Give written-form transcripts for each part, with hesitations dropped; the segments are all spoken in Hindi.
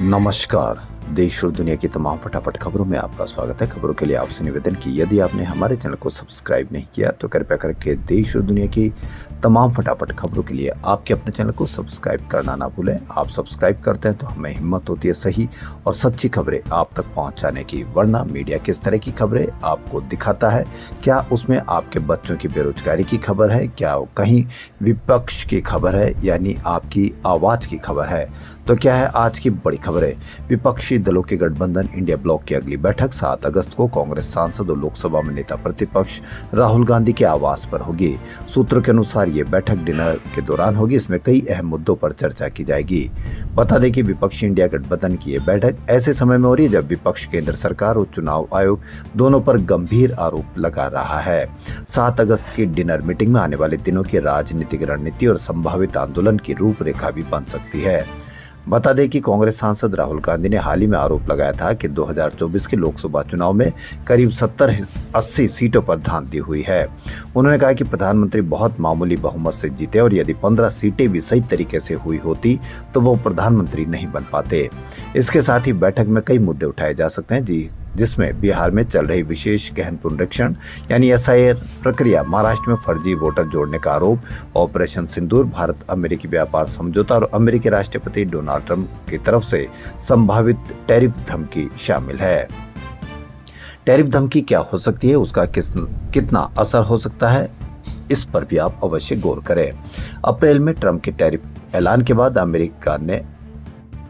नमस्कार। देश और दुनिया की तमाम फटाफट खबरों में आपका स्वागत है। खबरों के लिए आपसे निवेदन कि यदि आपने हमारे चैनल को सब्सक्राइब नहीं किया तो कृपया करके देश और दुनिया की तमाम फटाफट खबरों के लिए आपके अपने चैनल को सब्सक्राइब करना ना भूलें। आप सब्सक्राइब करते हैं तो हमें हिम्मत होती है सही और सच्ची खबरें आप तक पहुंचाने की। वरना मीडिया किस तरह की खबरें आपको दिखाता है, क्या उसमें आपके बच्चों की बेरोजगारी की खबर है, क्या कहीं विपक्ष की खबर है, यानी आपकी आवाज की खबर है। तो क्या है आज की बड़ी खबरें। विपक्षी दलों के गठबंधन इंडिया ब्लॉक की अगली बैठक 7 अगस्त को कांग्रेस सांसद और लोकसभा में नेता प्रतिपक्ष राहुल गांधी के आवास पर होगी। सूत्रों के अनुसार ये बैठक डिनर के दौरान होगी। इसमें कई अहम मुद्दों पर चर्चा की जाएगी। बता दें कि विपक्षी इंडिया गठबंधन की ये बैठक ऐसे समय में हो रही है जब विपक्ष केंद्र सरकार और चुनाव आयोग दोनों पर गंभीर आरोप लगा रहा है। 7 अगस्त की डिनर मीटिंग में आने वाले दिनों की राजनीतिक रणनीति और संभावित आंदोलन की रूपरेखा भी बन सकती है। बता दें कि कांग्रेस सांसद राहुल गांधी ने हाल ही में आरोप लगाया था कि 2024 के लोकसभा चुनाव में करीब 70-80 सीटों पर धांधली हुई है। उन्होंने कहा कि प्रधानमंत्री बहुत मामूली बहुमत से जीते और यदि 15 सीटें भी सही तरीके से हुई होती तो वो प्रधानमंत्री नहीं बन पाते। इसके साथ ही बैठक में कई मुद्दे उठाए जा सकते हैं जिसमें बिहार में चल रही विशेष गहन पुनरीक्षण यानी SIR प्रक्रिया, महाराष्ट्र में फर्जी वोटर जोड़ने का आरोप, ऑपरेशन सिंदूर, भारत अमेरिकी व्यापार समझौता और अमेरिकी राष्ट्रपति डोनाल्ड ट्रंप की तरफ से संभावित टैरिफ धमकी शामिल है। टैरिफ धमकी क्या हो सकती है, उसका कितना असर हो सकता है, इस पर भी आप अवश्य गौर करें। अप्रैल में ट्रंप के टैरिफ ऐलान के बाद अमेरिका ने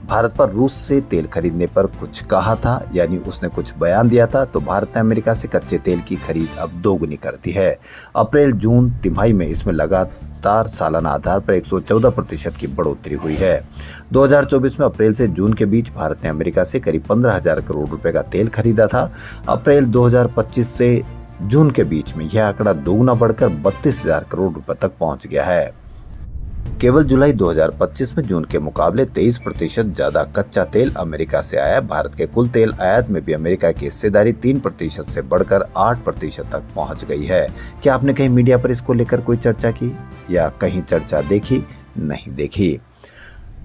भारत पर रूस से तेल खरीदने पर कुछ कहा था, यानी उसने कुछ बयान दिया था। तो भारत ने अमेरिका से कच्चे तेल की खरीद अब दोगुनी कर दी है। अप्रैल जून तिमाही में इसमें लगातार सालाना आधार पर 114% की बढ़ोतरी हुई है। 2024 में अप्रैल से जून के बीच भारत ने अमेरिका से करीब 15,000 करोड़ रुपए का तेल खरीदा था। अप्रैल 2025 से जून के बीच में यह आंकड़ा दोगुना बढ़कर 32,000 करोड़ रुपए तक पहुंच गया है। केवल जुलाई 2025 में जून के मुकाबले 23% ज्यादा कच्चा तेल अमेरिका से आया। भारत के कुल तेल आयात में भी अमेरिका की हिस्सेदारी 3% से बढ़कर 8% तक पहुंच गई है। क्या आपने कहीं मीडिया पर इसको लेकर कोई चर्चा की या कहीं चर्चा देखी? नहीं देखी।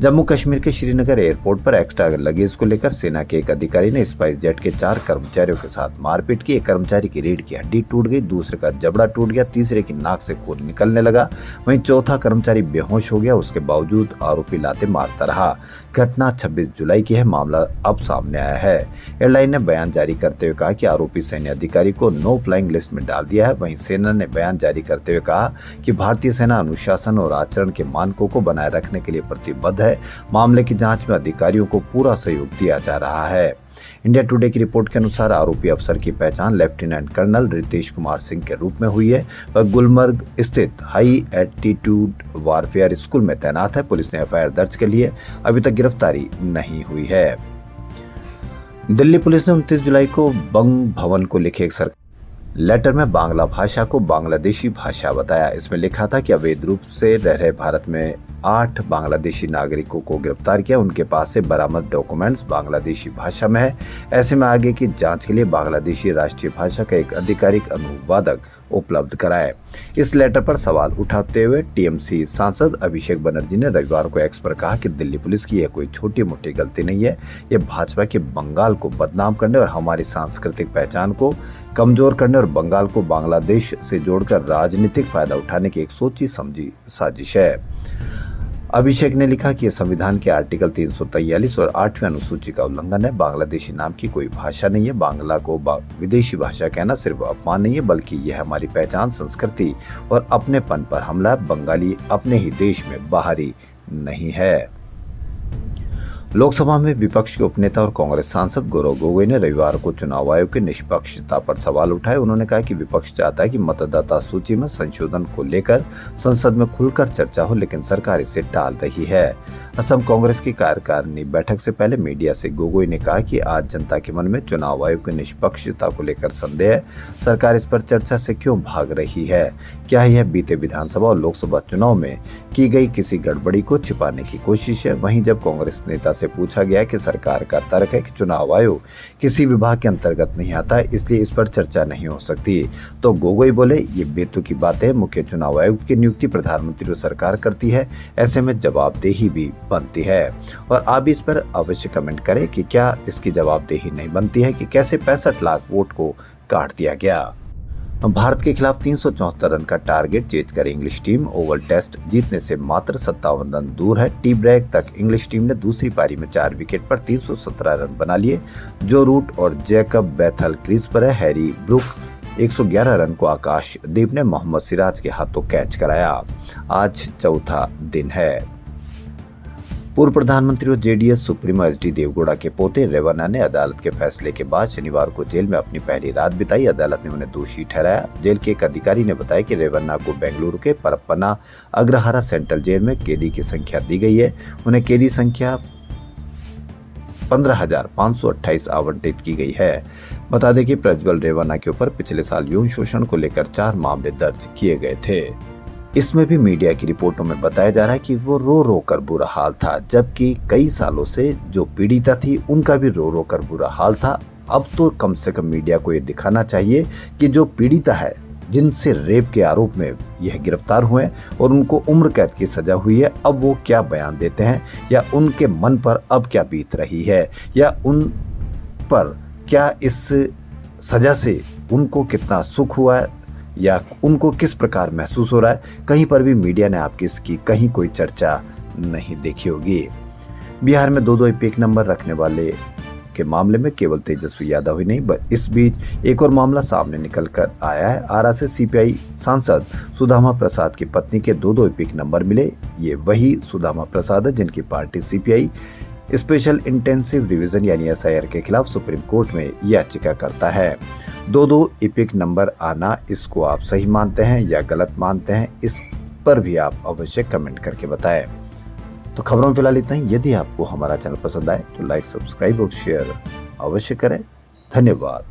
जम्मू कश्मीर के श्रीनगर एयरपोर्ट पर एक्स्ट्रा लगेज को लेकर सेना के एक अधिकारी ने स्पाइस जेट के 4 कर्मचारियों के साथ मारपीट की। एक कर्मचारी की रीढ़ की हड्डी टूट गई, दूसरे का जबड़ा टूट गया, तीसरे की नाक से खून निकलने लगा, वहीं चौथा कर्मचारी बेहोश हो गया। उसके बावजूद आरोपी लाते मारता रहा। घटना 26 जुलाई की है। मामला अब सामने आया है। एयरलाइन ने बयान जारी करते हुए कहा कि आरोपी सैन्य अधिकारी को नो फ्लाइंग लिस्ट में डाल दिया है। वहीं सेना ने बयान जारी करते हुए कहा कि भारतीय सेना अनुशासन और आचरण के मानकों को बनाए रखने के लिए प्रतिबद्ध है। मामले की जांच में अधिकारियों को पूरा सहयोग दिया जा रहा है। इंडिया टुडे की रिपोर्ट के अनुसार आरोपी अफसर की पहचान लेफ्टिनेंट कर्नल रितेश कुमार सिंह के रूप में हुई है। वह गुलमर्ग स्थित हाई एल्टीट्यूड वारफेयर स्कूल में तैनात है। पुलिस ने FIR दर्ज के लिए अभी तक गिरफ्तारी नहीं हुई है। दिल्ली पुलिस ने 29 जुलाई को बंग भवन को लिखे एक लेटर में बांग्ला भाषा को बांग्लादेशी भाषा बताया। इसमें लिखा था कि अवैध रूप से रह रहे भारत में 8 बांग्लादेशी नागरिकों को गिरफ्तार किया। उनके पास से बरामद डॉक्यूमेंट्स बांग्लादेशी भाषा में है। ऐसे में आगे की जांच के लिए बांग्लादेशी राष्ट्रीय भाषा का एक आधिकारिक अनुवादक उपलब्ध कराए। इस लेटर पर सवाल उठाते हुए TMC सांसद अभिषेक बनर्जी ने रविवार को X पर कहा कि दिल्ली पुलिस की यह कोई छोटी मोटी गलती नहीं है। यह भाजपा के बंगाल को बदनाम करने और हमारी सांस्कृतिक पहचान को कमजोर करने और बंगाल को बांग्लादेश से जोड़कर राजनीतिक फायदा उठाने की एक सोची समझी साजिश है। अभिषेक ने लिखा कि यह संविधान के आर्टिकल 343 और 8वें अनुसूची का उल्लंघन है। बांग्लादेशी नाम की कोई भाषा नहीं है। बांग्ला को विदेशी भाषा कहना सिर्फ अपमान नहीं है, बल्कि यह हमारी पहचान, संस्कृति और अपनेपन पर हमला है। बंगाली अपने ही देश में बाहरी नहीं है। लोकसभा में विपक्ष के उपनेता और कांग्रेस सांसद गौरव गोगोई ने रविवार को चुनाव आयोग की निष्पक्षता पर सवाल उठाए। उन्होंने कहा कि विपक्ष चाहता है कि मतदाता सूची में संशोधन को लेकर संसद में खुलकर चर्चा हो, लेकिन सरकार इसे टाल रही है। असम कांग्रेस की कार्यकारिणी बैठक से पहले मीडिया से गोगोई ने कहा कि आज जनता के मन में चुनाव आयोग की निष्पक्षता को लेकर संदेह है। सरकार इस पर चर्चा से क्यों भाग रही है? क्या यह बीते विधानसभा और लोकसभा चुनाव में की गई किसी गड़बड़ी को छिपाने की कोशिश है? वहीं जब कांग्रेस नेता से पूछा गया कि सरकार का तर्क है कि चुनाव आयोग किसी विभाग के अंतर्गत नहीं आता, इसलिए इस पर चर्चा नहीं हो सकती, तो गोगोई बोले ये बेतुकी बात है। मुख्य चुनाव आयुक्त की नियुक्ति प्रधानमंत्री और सरकार करती है, ऐसे में जवाबदेही भी बनती है। और आप भी इस पर अवश्य कमेंट करें कि क्या इसकी जवाबदेही नहीं बनती है कि कैसे 65 लाख वोट को काट दिया गया। भारत के खिलाफ 374 रन का टारगेट चेज कर इंग्लिश टीम ओवल टेस्ट जीतने से मात्र 57 रन दूर है। टी ब्रेक तक इंग्लिश टीम ने दूसरी पारी में 4 विकेट पर 317 रन बना लिए। जो रूट और जैकब बैथल क्रीज पर है। हैरी ब्रूक 111 रन को आकाशदीप ने मोहम्मद सिराज के हाथों कैच कराया। आज चौथा दिन है। पूर्व प्रधानमंत्री और जेडीएस सुप्रीमो एचडी देवगौड़ा के पोते रेवन्ना ने अदालत के फैसले के बाद शनिवार को जेल में अपनी पहली रात बिताई। अदालत ने उन्हें दोषी ठहराया। जेल के एक अधिकारी ने बताया कि रेवन्ना को बेंगलुरु के परप्पना अग्रहारा सेंट्रल जेल में कैदी की संख्या दी गई है। उन्हें कैदी संख्या 15,528 आवंटित की गई है। बता दें कि प्रज्वल रेवन्ना के ऊपर पिछले साल यौन शोषण को लेकर 4 मामले दर्ज किए गए थे। इसमें भी मीडिया की रिपोर्टों में बताया जा रहा है कि वो रो रो कर बुरा हाल था, जबकि कई सालों से जो पीड़िता थी उनका भी रो रो कर बुरा हाल था। अब तो कम से कम मीडिया को ये दिखाना चाहिए कि जो पीड़िता है, जिनसे रेप के आरोप में यह गिरफ्तार हुए और उनको उम्र कैद की सजा हुई है, अब वो क्या बयान देते हैं या उनके मन पर अब क्या बीत रही है या उन पर क्या इस सजा से उनको कितना सुख हुआ है या उनको किस प्रकार महसूस हो रहा है। कहीं पर भी मीडिया ने आपकी इसकी कहीं कोई चर्चा नहीं देखी होगी। बिहार में 2-2 एपिक नंबर रखने वाले के मामले में केवल तेजस्वी यादव ही नहीं, इस बीच एक और मामला सामने निकल कर आया है। आरा से सीपीआई सांसद सुदामा प्रसाद की पत्नी के 2-2 एपिक नंबर मिले। ये वही सुदामा प्रसाद है जिनकी party CPI special intensive revision यानी एसआईआर के खिलाफ सुप्रीम कोर्ट में याचिका करता है। 2-2 एपिक नंबर आना, इसको आप सही मानते हैं या गलत मानते हैं, इस पर भी आप अवश्य कमेंट करके बताएं। तो खबरों में फिलहाल इतना ही। यदि आपको हमारा चैनल पसंद आए तो लाइक, सब्सक्राइब और शेयर अवश्य करें। धन्यवाद।